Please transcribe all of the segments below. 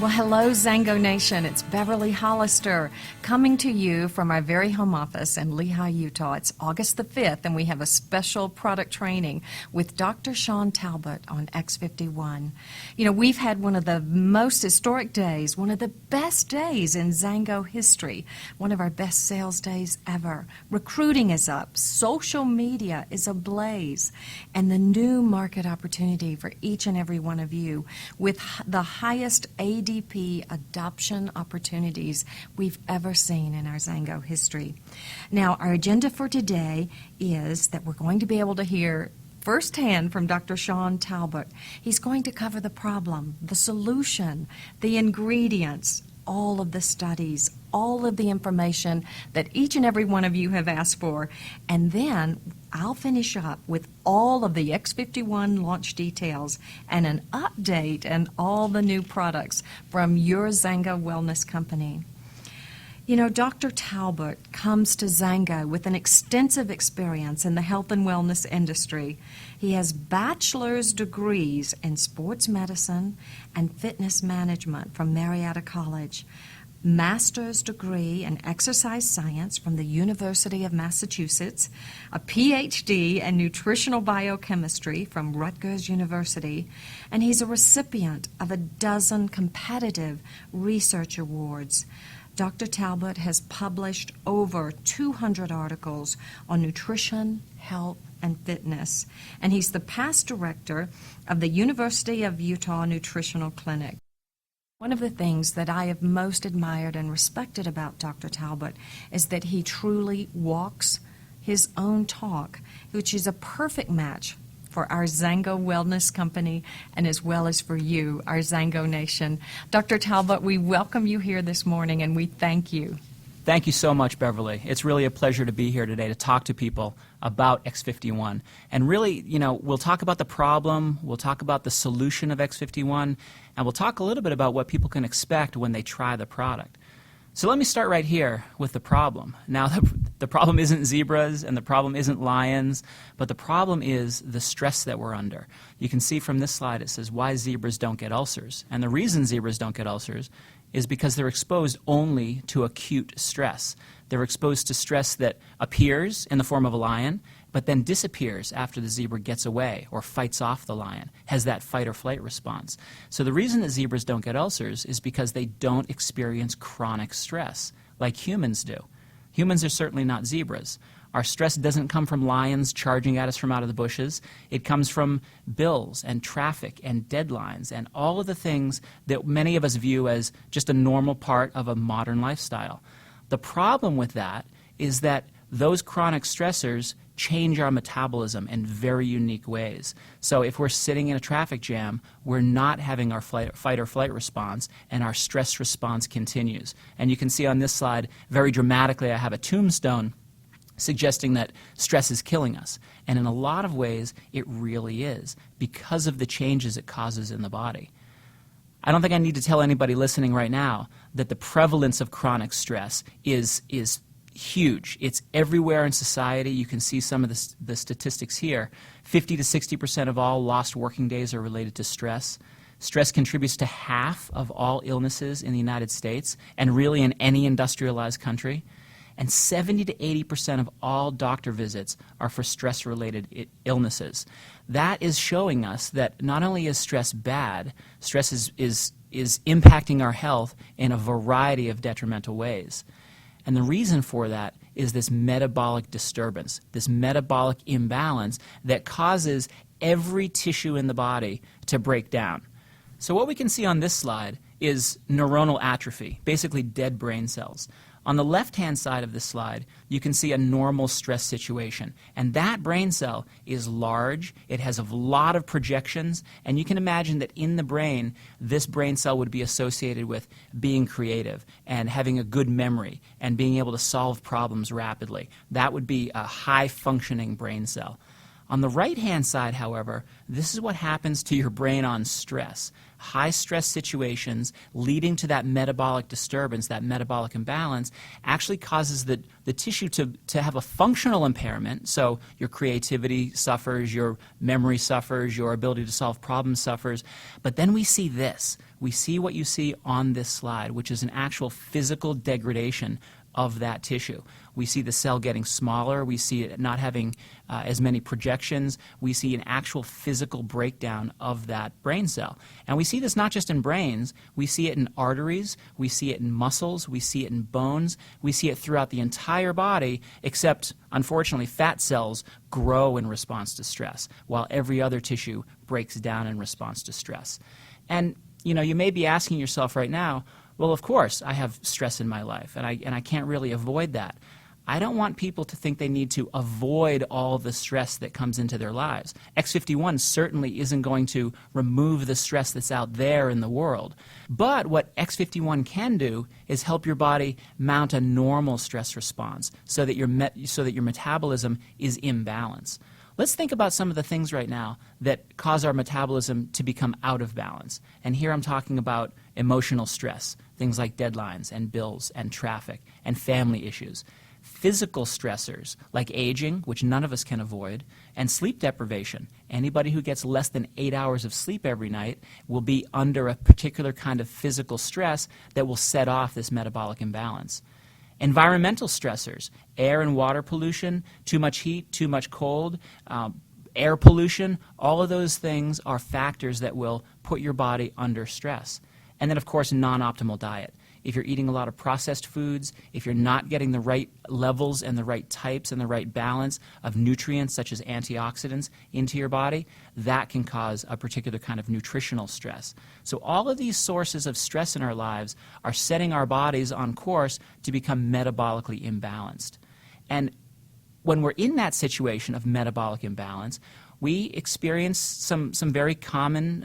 Well, hello, XanGo Nation. It's Beverly Hollister coming to you from our very home office in Lehi, Utah. It's August the 5th, and we have a special product training with Dr. Shawn Talbott on X51. You know, we've had one of the most historic days, one of the best days in XanGo history, one of our best sales days ever. Recruiting is up, social media is ablaze, and the new market opportunity for each and every one of you with the highest ADP adoption opportunities we've ever seen in our XanGo history. Now, our agenda for today is that we're going to be able to hear firsthand from Dr. Shawn Talbott. He's going to cover the problem, the solution, the ingredients, all of the studies, all of the information that each and every one of you have asked for, and then I'll finish up with all of the X51 launch details and an update and all the new products from your XanGo Wellness Company. You know, Dr. Talbott comes to XanGo with an extensive experience in the health and wellness industry. He has bachelor's degrees in sports medicine and fitness management from Marietta College, master's degree in exercise science from the University of Massachusetts, a PhD in nutritional biochemistry from Rutgers University, and he's a recipient of a dozen competitive research awards. Dr. Talbott has published over 200 articles on nutrition, health, and fitness, and he's the past director of the University of Utah Nutritional Clinic. One of the things that I have most admired and respected about Dr. Talbott is that he truly walks his own talk, which is a perfect match for our XanGo Wellness Company and as well as for you, our XanGo Nation. Dr. Talbott, we welcome you here this morning and we thank you. Thank you so much, Beverly. It's really a pleasure to be here today to talk to people about X51. And really, you know, we'll talk about the problem, we'll talk about the solution of X51, and we'll talk a little bit about what people can expect when they try the product. So let me start right here with the problem. Now, the problem isn't zebras and the problem isn't lions, but the problem is the stress that we're under. You can see from this slide it says why zebras don't get ulcers. And the reason zebras don't get ulcers is because they're exposed only to acute stress. They're exposed to stress that appears in the form of a lion, but then disappears after the zebra gets away or fights off the lion, has that fight or flight response. So the reason that zebras don't get ulcers is because they don't experience chronic stress like humans do. Humans are certainly not zebras. Our stress doesn't come from lions charging at us from out of the bushes. It comes from bills and traffic and deadlines and all of the things that many of us view as just a normal part of a modern lifestyle. The problem with that is that those chronic stressors change our metabolism in very unique ways. So if we're sitting in a traffic jam, we're not having our fight or flight response, and our stress response continues. And you can see on this slide, very dramatically, I have a tombstone suggesting that stress is killing us. And in a lot of ways, it really is, because of the changes it causes in the body. I don't think I need to tell anybody listening right now that the prevalence of chronic stress is huge. It's everywhere in society. You can see some of the statistics here. 50 to 60% of all lost working days are related to stress. Stress contributes to half of all illnesses in the United States and really in any industrialized country. And 70 to 80% of all doctor visits are for stress-related illnesses. That is showing us that not only is stress bad, stress is impacting our health in a variety of detrimental ways. And the reason for that is this metabolic disturbance, this metabolic imbalance that causes every tissue in the body to break down. So what we can see on this slide is neuronal atrophy, basically dead brain cells. On the left-hand side of this slide, you can see a normal stress situation. And that brain cell is large, it has a lot of projections, and you can imagine that in the brain, this brain cell would be associated with being creative and having a good memory and being able to solve problems rapidly. That would be a high-functioning brain cell. On the right-hand side, however, this is what happens to your brain on stress. High stress situations leading to that metabolic disturbance, that metabolic imbalance, actually causes the tissue to have a functional impairment. So your creativity suffers, your memory suffers, your ability to solve problems suffers. But then we see this. We see what you see on this slide, which is an actual physical degradation of that tissue. We see the cell getting smaller. We see it not having as many projections. We see an actual physical breakdown of that brain cell. And we see this not just in brains. We see it in arteries. We see it in muscles. We see it in bones. We see it throughout the entire body, except, unfortunately, fat cells grow in response to stress, while every other tissue breaks down in response to stress. And, you may be asking yourself right now, well, of course, I have stress in my life, and I can't really avoid that. I don't want people to think they need to avoid all the stress that comes into their lives. X51 certainly isn't going to remove the stress that's out there in the world. But what X51 can do is help your body mount a normal stress response so that your metabolism is in balance. Let's think about some of the things right now that cause our metabolism to become out of balance. And here I'm talking about emotional stress, things like deadlines and bills and traffic and family issues. Physical stressors like aging, which none of us can avoid, and sleep deprivation. Anybody who gets less than 8 hours of sleep every night will be under a particular kind of physical stress that will set off this metabolic imbalance. Environmental stressors, air and water pollution, too much heat, too much cold, air pollution, all of those things are factors that will put your body under stress. And then, of course, non-optimal diet. If you're eating a lot of processed foods, if you're not getting the right levels and the right types and the right balance of nutrients such as antioxidants into your body, that can cause a particular kind of nutritional stress. So all of these sources of stress in our lives are setting our bodies on course to become metabolically imbalanced. And when we're in that situation of metabolic imbalance, we experience some very common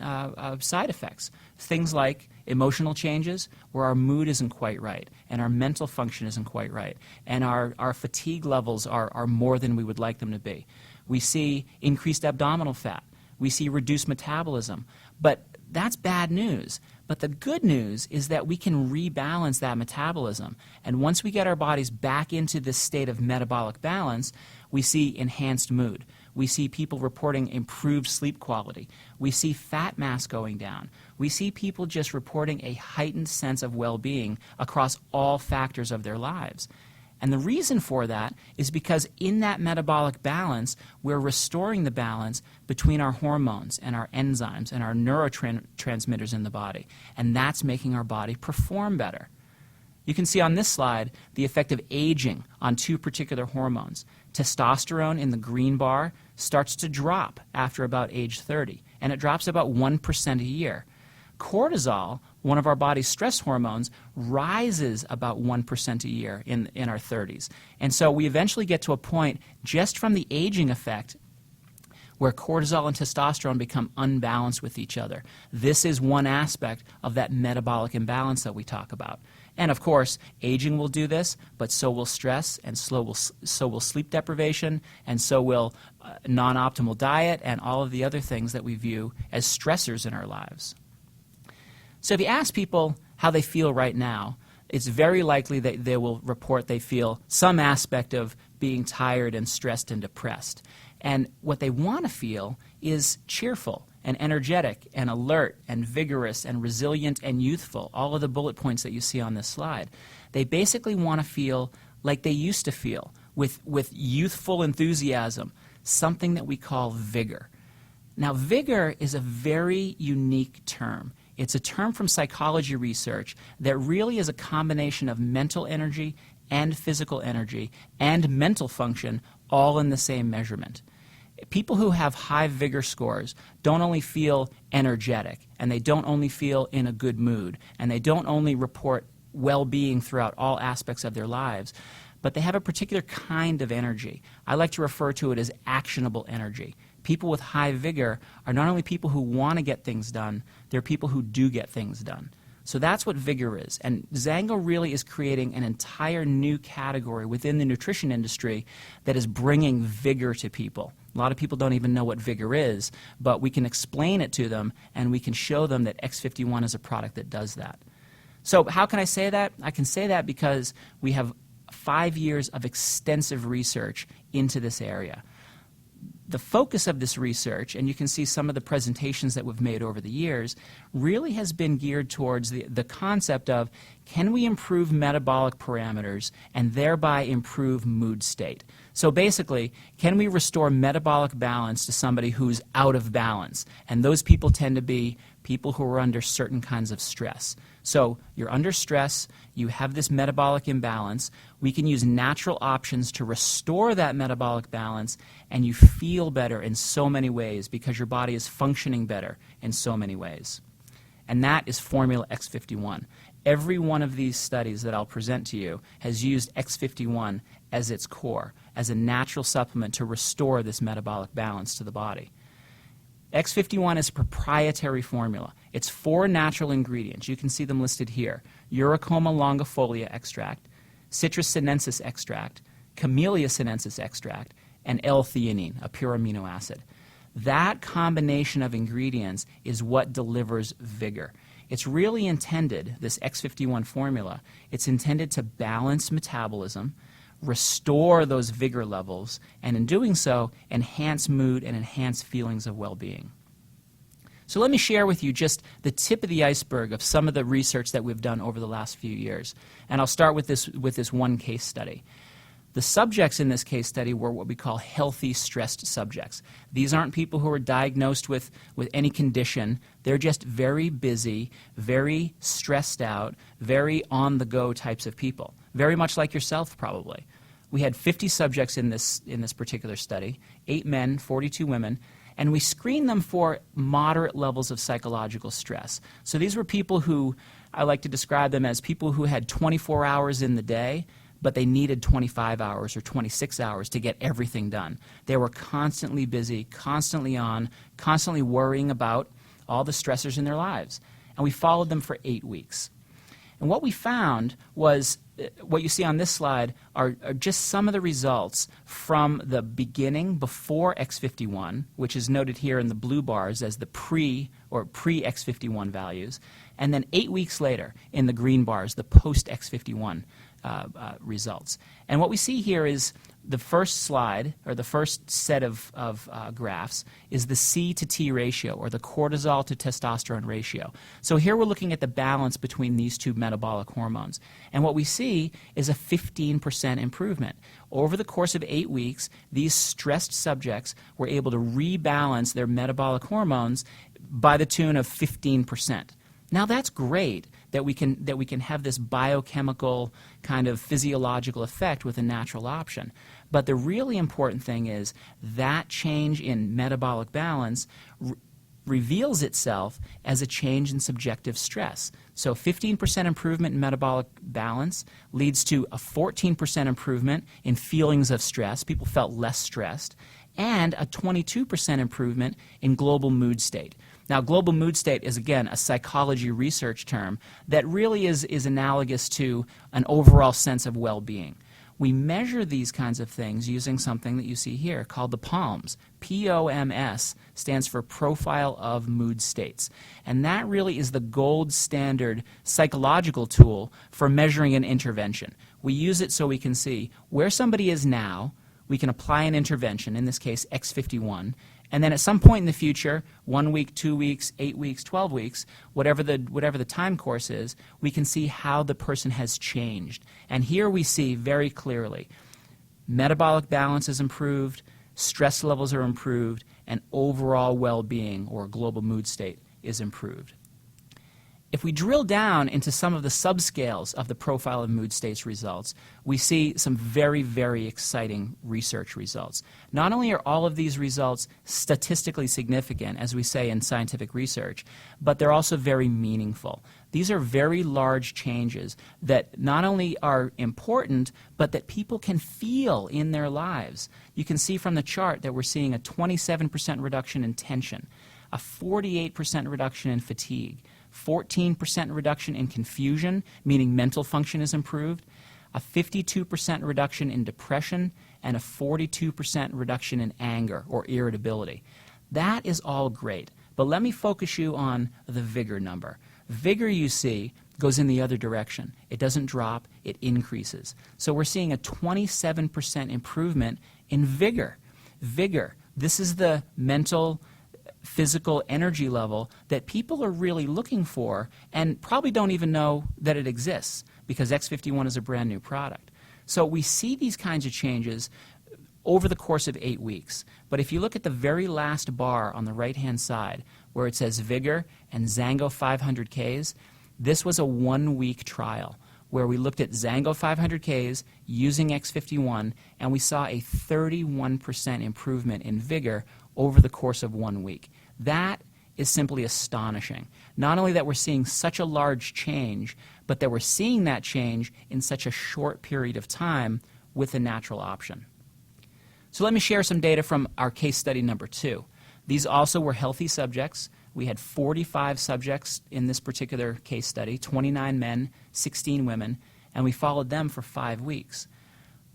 side effects. Things like emotional changes where our mood isn't quite right and our mental function isn't quite right and our fatigue levels are more than we would like them to be. We see increased abdominal fat. We see reduced metabolism. But that's bad news. But the good news is that we can rebalance that metabolism. And once we get our bodies back into this state of metabolic balance, we see enhanced mood. We see people reporting improved sleep quality. We see fat mass going down. We see people just reporting a heightened sense of well-being across all factors of their lives. And the reason for that is because in that metabolic balance, we're restoring the balance between our hormones and our enzymes and our neurotransmitters in the body. And that's making our body perform better. You can see on this slide the effect of aging on two particular hormones. Testosterone in the green bar starts to drop after about age 30, and it drops about 1% a year. Cortisol, one of our body's stress hormones, rises about 1% a year in our 30s. And so we eventually get to a point just from the aging effect where cortisol and testosterone become unbalanced with each other. This is one aspect of that metabolic imbalance that we talk about. And of course, aging will do this, but so will stress, and so will sleep deprivation, and so will non-optimal diet, and all of the other things that we view as stressors in our lives. So if you ask people how they feel right now, it's very likely that they will report they feel some aspect of being tired and stressed and depressed. And what they want to feel is cheerful and energetic and alert and vigorous and resilient and youthful, all of the bullet points that you see on this slide. They basically want to feel like they used to feel, with youthful enthusiasm, something that we call vigor. Now, vigor is a very unique term. It's a term from psychology research that really is a combination of mental energy and physical energy and mental function all in the same measurement. People who have high vigor scores don't only feel energetic, and they don't only feel in a good mood, and they don't only report well-being throughout all aspects of their lives, but they have a particular kind of energy. I like to refer to it as actionable energy. People with high vigor are not only people who want to get things done, they're people who do get things done. So that's what vigor is. And XanGo really is creating an entire new category within the nutrition industry that is bringing vigor to people. A lot of people don't even know what vigor is, but we can explain it to them and we can show them that X51 is a product that does that. So how can I say that? I can say that because we have 5 years of extensive research into this area. The focus of this research, and you can see some of the presentations that we've made over the years, really has been geared towards the concept of, can we improve metabolic parameters and thereby improve mood state? So basically, can we restore metabolic balance to somebody who's out of balance? And those people tend to be people who are under certain kinds of stress. So you're under stress, you have this metabolic imbalance, we can use natural options to restore that metabolic balance, and you feel better in so many ways because your body is functioning better in so many ways. And that is Formula X51. Every one of these studies that I'll present to you has used X51 as its core, as a natural supplement to restore this metabolic balance to the body. X51 is a proprietary formula. It's 4 natural ingredients. You can see them listed here. Uricoma longifolia extract, Citrus sinensis extract, Camellia sinensis extract, and L-theanine, a pure amino acid. That combination of ingredients is what delivers vigor. It's really intended, this X51 formula, it's intended to balance metabolism, restore those vigor levels, and in doing so, enhance mood and enhance feelings of well-being. So let me share with you just the tip of the iceberg of some of the research that we've done over the last few years. And I'll start with this one case study. The subjects in this case study were what we call healthy stressed subjects. These aren't people who are diagnosed with any condition. They're just very busy, very stressed out, very on-the-go types of people. Very much like yourself, probably. We had 50 subjects in this particular study, 8 men, 42 women, and we screened them for moderate levels of psychological stress. So these were people who, I like to describe them as people who had 24 hours in the day, but they needed 25 hours or 26 hours to get everything done. They were constantly busy, constantly on, constantly worrying about all the stressors in their lives. And we followed them for 8 weeks. And what we found was, what you see on this slide are just some of the results from the beginning before X51, which is noted here in the blue bars as the pre-X51 values, and then 8 weeks later in the green bars, the post-X51 results. And what we see here is the first slide, or the first set of graphs, is the C to T ratio, or the cortisol to testosterone ratio. So here we're looking at the balance between these two metabolic hormones. And what we see is a 15% improvement. Over the course of 8 weeks, these stressed subjects were able to rebalance their metabolic hormones by the tune of 15%. Now that's great that we can have this biochemical kind of physiological effect with a natural option. But the really important thing is that change in metabolic balance reveals itself as a change in subjective stress. So 15% improvement in metabolic balance leads to a 14% improvement in feelings of stress. People felt less stressed. And a 22% improvement in global mood state. Now, global mood state is, again, a psychology research term that really is analogous to an overall sense of well-being. We measure these kinds of things using something that you see here called the POMS. POMS stands for Profile of Mood States. And that really is the gold standard psychological tool for measuring an intervention. We use it so we can see where somebody is now. We can apply an intervention, in this case X51, and then at some point in the future, 1 week, 2 weeks, 8 weeks, 12 weeks, whatever the time course is, we can see how the person has changed. And here we see very clearly metabolic balance is improved, stress levels are improved, and overall well-being or global mood state is improved. If we drill down into some of the subscales of the Profile of Mood States results, we see some very, very exciting research results. Not only are all of these results statistically significant, as we say in scientific research, but they're also very meaningful. These are very large changes that not only are important, but that people can feel in their lives. You can see from the chart that we're seeing a 27% reduction in tension, a 48% reduction in fatigue, 14% reduction in confusion, meaning mental function is improved, a 52% reduction in depression, and a 42% reduction in anger or irritability. That is all great, but let me focus you on the vigor number. Vigor, you see, goes in the other direction. It doesn't drop, it increases. So we're seeing a 27% improvement in vigor. Vigor, this is the mental, physical energy level that people are really looking for and probably don't even know that it exists because X51 is a brand new product. So we see these kinds of changes over the course of 8 weeks. But if you look at the very last bar on the right-hand side where it says Vigor and XanGo 500Ks, this was a 1-week trial where we looked at XanGo 500Ks using X51 and we saw a 31% improvement in vigor over the course of 1 week. That is simply astonishing. Not only that we're seeing such a large change, but that we're seeing that change in such a short period of time with a natural option. So let me share some data from our case study number 2. These also were healthy subjects. We had 45 subjects in this particular case study, 29 men, 16 women, and we followed them for 5 weeks.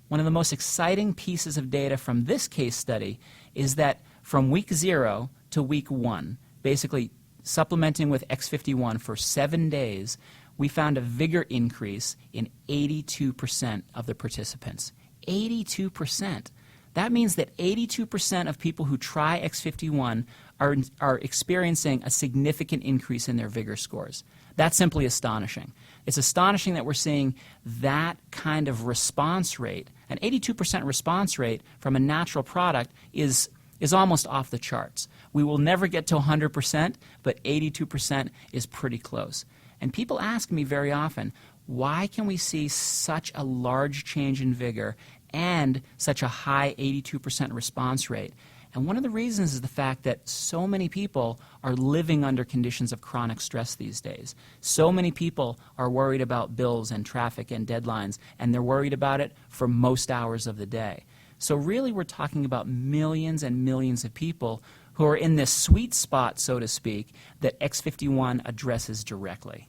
One of the most exciting pieces of data from this case study is that from week 0 to week 1, basically supplementing with X51 for 7 days, we found a vigor increase in 82% of the participants. 82%. That means that 82% of people who try X51 are experiencing a significant increase in their vigor scores. That's simply astonishing. It's astonishing that we're seeing that kind of response rate. An 82% response rate from a natural product is almost off the charts. We will never get to 100%, but 82% is pretty close. And people ask me very often, why can we see such a large change in vigor and such a high 82% response rate? And one of the reasons is the fact that so many people are living under conditions of chronic stress these days. So many people are worried about bills and traffic and deadlines, and they're worried about it for most hours of the day. So really we're talking about millions and millions of people who are in this sweet spot, so to speak, that X51 addresses directly.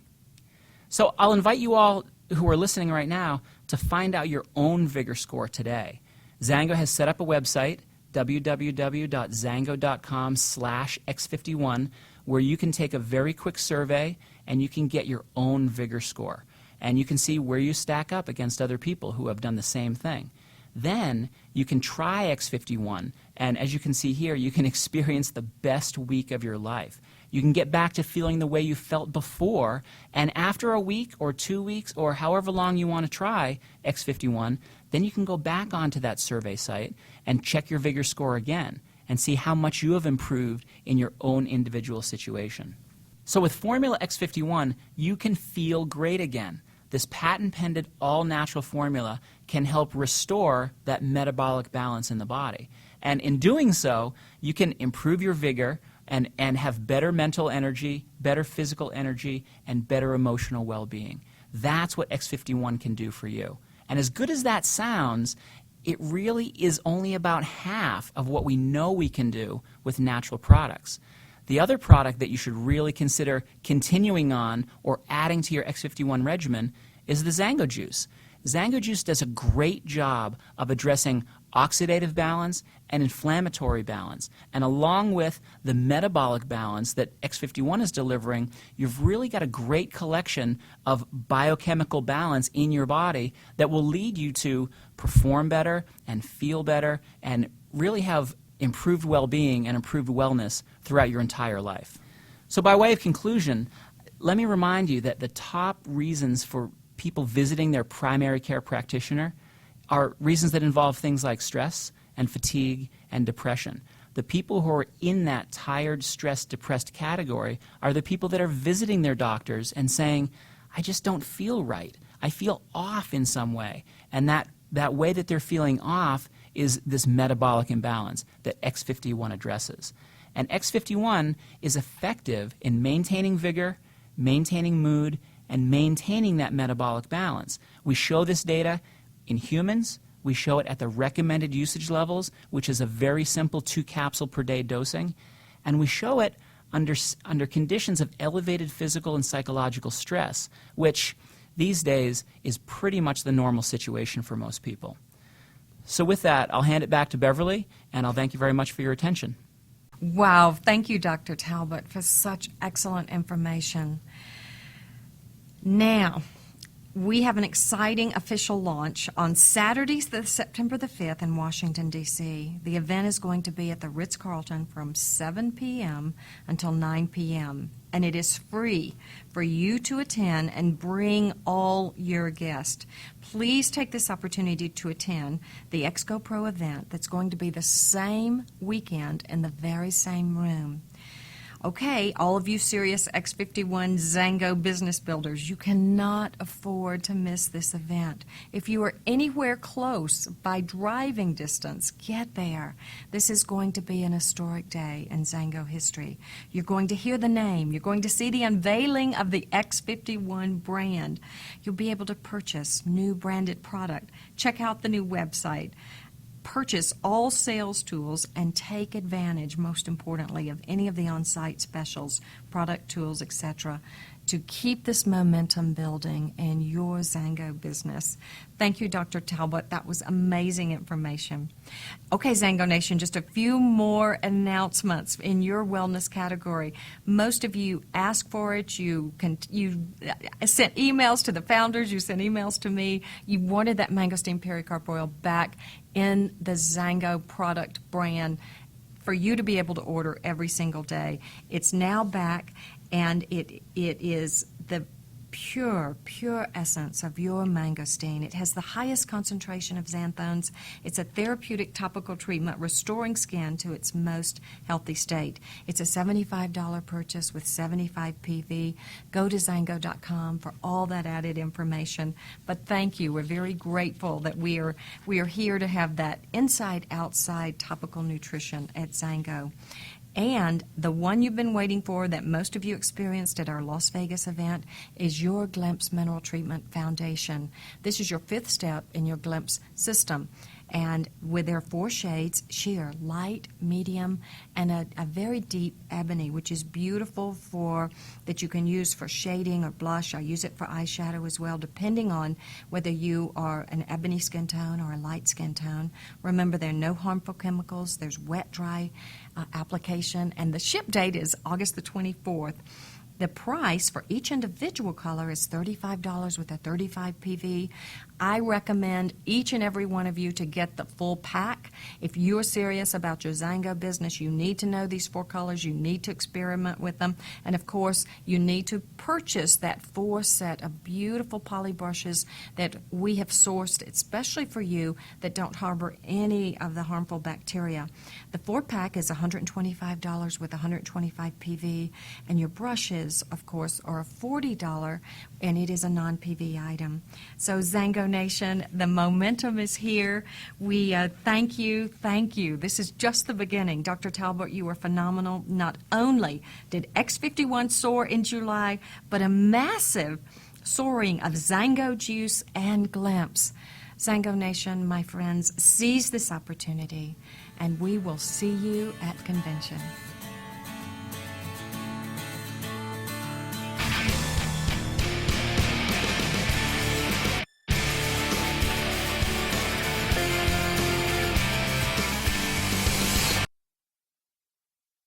So I'll invite you all who are listening right now to find out your own vigor score today. XanGo has set up a website, www.xango.com/X51, where you can take a very quick survey and you can get your own vigor score. And you can see where you stack up against other people who have done the same thing. Then you can try X51, and as you can see here, you can experience the best week of your life. You can get back to feeling the way you felt before, and after a week or 2 weeks or however long you want to try X51, then you can go back onto that survey site and check your vigor score again and see how much you have improved in your own individual situation. So with Formula X51, you can feel great again. This patent-pending all-natural formula can help restore that metabolic balance in the body. And in doing so, you can improve your vigor and have better mental energy, better physical energy, and better emotional well-being. That's what X51 can do for you. And as good as that sounds, it really is only about half of what we know we can do with natural products. The other product that you should really consider continuing on or adding to your X51 regimen is the XanGo juice. XanGo juice does a great job of addressing oxidative balance and inflammatory balance. And along with the metabolic balance that X51 is delivering, you've really got a great collection of biochemical balance in your body that will lead you to perform better and feel better and really have improved well-being and improved wellness throughout your entire life. So by way of conclusion, let me remind you that the top reasons for people visiting their primary care practitioner are reasons that involve things like stress and fatigue and depression. The people who are in that tired, stressed, depressed category are the people that are visiting their doctors and saying, I just don't feel right. I feel off in some way. And that way that they're feeling off is this metabolic imbalance that X51 addresses. And X51 is effective in maintaining vigor, maintaining mood, and maintaining that metabolic balance. We show this data in humans. We show it at the recommended usage levels, which is a very simple 2 capsule per day dosing. And we show it under conditions of elevated physical and psychological stress, which these days is pretty much the normal situation for most people. So with that, I'll hand it back to Beverly, and I'll thank you very much for your attention. Wow, thank you, Dr. Talbott, for such excellent information. Now, we have an exciting official launch on Saturday, September the 5th in Washington, D.C. The event is going to be at the Ritz-Carlton from 7 p.m. until 9 p.m., and it is free for you to attend and bring all your guests. Please take this opportunity to attend the XanGo Pro event that's going to be the same weekend in the very same room. Okay, all of you serious X51 XanGo business builders, you cannot afford to miss this event. If you are anywhere close by driving distance, get there. This is going to be an historic day in XanGo history. You're going to hear the name. You're going to see the unveiling of the X51 brand. You'll be able to purchase new branded product. Check out the new website. Purchase all sales tools and take advantage, most importantly, of any of the on-site specials, product tools, etc., to keep this momentum building in your XanGo business. Thank you, Dr. Talbott. That was amazing information. Okay, XanGo Nation, just a few more announcements in your wellness category. Most of you asked for it. You sent emails to the founders. You sent emails to me. You wanted that mangosteen pericarp oil back in the XanGo product brand for you to be able to order every single day. It's now back, and it is the pure essence of your mangosteen. It has the highest concentration of xanthones. It's a therapeutic topical treatment restoring skin to its most healthy state. It's a $75 purchase with 75 PV. Go to XanGo.com for all that added information. But thank you. We're very grateful that we are here to have that inside-outside topical nutrition at XanGo. And the one you've been waiting for that most of you experienced at our Las Vegas event is your Glimpse Mineral Treatment Foundation. This is your fifth step in your Glimpse system. And with their 4 shades, sheer, light, medium, and a very deep ebony, which is beautiful that you can use for shading or blush. I use it for eyeshadow as well, depending on whether you are an ebony skin tone or a light skin tone. Remember, there are no harmful chemicals. There's wet, dry application, and the ship date is August the 24th. The price for each individual color is $35 with a 35 PV. I recommend each and every one of you to get the full pack. If you're serious about your XanGo business, you need to know these 4 colors. You need to experiment with them. And of course, you need to purchase that 4 set of beautiful poly brushes that we have sourced, especially for you, that don't harbor any of the harmful bacteria. The 4-pack is $125 with 125 PV, and your brushes, of course, are $40, and it is a non-PV item. So XanGo Nation, the momentum is here. We thank you. This is just the beginning. Dr. Talbott, you were phenomenal. Not only did X51 soar in July, but a massive soaring of XanGo Juice and Glimpse. XanGo Nation, my friends, seize this opportunity, and we will see you at convention.